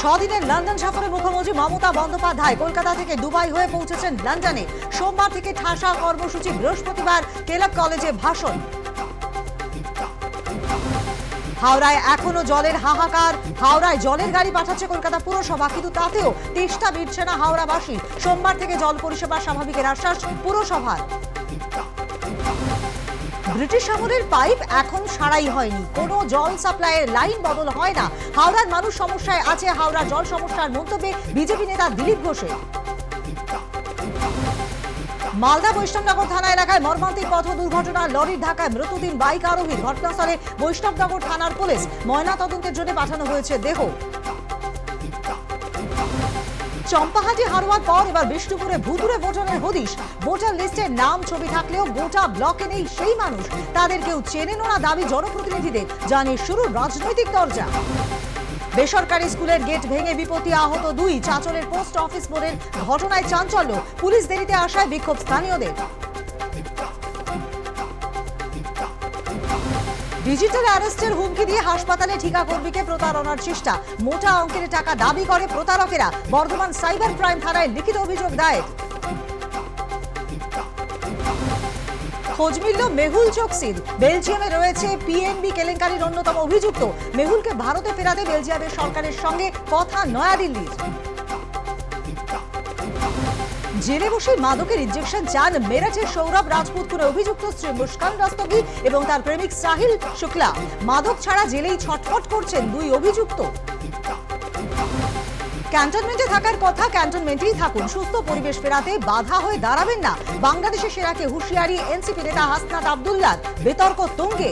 ছদিনের London সফরে মুখ্যমন্ত্রী মমতা বন্দ্যোপাধ্যায় কলকাতা থেকে দুবাই হয়ে পৌঁছেছেন লন্ডনে। সোমবার থেকে ঠাসা কর্মসূচি, বৃহস্পতিবার কেলক কলেজে ভাষণ। হাওড়ায় এখনো জলের হাহাকার। হাওড়ায় জলের গাড়ি পাঠাচ্ছে কলকাতা পুরসভা, কিন্তু তাতেও তেষ্টা মিটছে না হাওড়াবাসী। সোমবার থেকে জল পরিষেবা স্বাভাবিকের আশ্বাস পুরসভার। ব্রিটিশ আমলের পাইপ এখন সারাই হয়নি, কোনো জল সাপ্লাইয়ের লাইন বদল হয় না। হাওড়ার মানুষ সমস্যায় আছে। হাওড়া জল সমস্যার মন্তব্যে বিজেপি নেতা দিলীপ ঘোষের। মালদা বৈষ্ণবনগর থানা এলাকায় মর্মান্তিক পথ দুর্ঘটনা, লরির ধাক্কায় মৃত্যু 3 বাইক আরোহীর। ঘটনাস্থলে বৈষ্ণবনগর থানার পুলিশ। ময়না তদন্তের জন্য পাঠানো হয়েছে দেহ। চম্পাহাটি হারোয়ার পর এবার বিষ্ণুপুরে ভুতুড়ে ভোটারের হদিশ। ভোটার লিস্টে নাম ছবি থাকলেও গোটা ব্লকে নেই সেই মানুষ। তাদের কেউ চেনেন না দাবি জনপ্রতিনিধিদের। জানিয়ে শুরু রাজনৈতিক দরজা। বেসরকারি স্কুলের গেট ভেঙে বিপত্তি, আহত 2। চাঁচলের পোস্ট অফিস মোড়ের ঘটনায় চাঞ্চল্য। পুলিশ দেরিতে আসায় বিক্ষোভ স্থানীয়দের। ডিজিটাল অ্যারেস্টের হুমকি দিয়ে হাসপাতালে ঠিকা কর্মীকে প্রতারণার চেষ্টা। মোটা অঙ্কের টাকা দাবি করে প্রতারকেরা। বর্ধমান সাইবার ক্রাইম থানায় লিখিত অভিযোগ দায়ের। খোঁজ মিলল মেহুল চোকসির। বেলজিয়ামে রয়েছে পিএনবি কেলেঙ্কারির অন্যতম অভিযুক্ত। মেহুলকে ভারতে ফেরাতে বেলজিয়ামের সরকারের সঙ্গে কথা নয়াদিল্লির। জেলে বসে মাদকের ইনজেকশন চান মেরাঠের সৌরভ রাজপুত খুনে অভিযুক্ত স্ত্রী মুস্কান রস্তগি এবং তার প্রেমিক সাহিল শুক্লা। মাদক ছাড়া জেলেই ছটফট করছেন 2 অভিযুক্ত। ক্যান্টনমেন্টে থাকার কথা, ক্যান্টনমেন্টেই থাকুন। সুস্থ পরিবেশ ফেরাতে বাধা হয়ে দাঁড়াবেন না। বাংলাদেশের সেরাকে হুঁশিয়ারি এনসিপি নেতা হাসনাত আব্দুল্লাহ। বিতর্ক তুঙ্গে।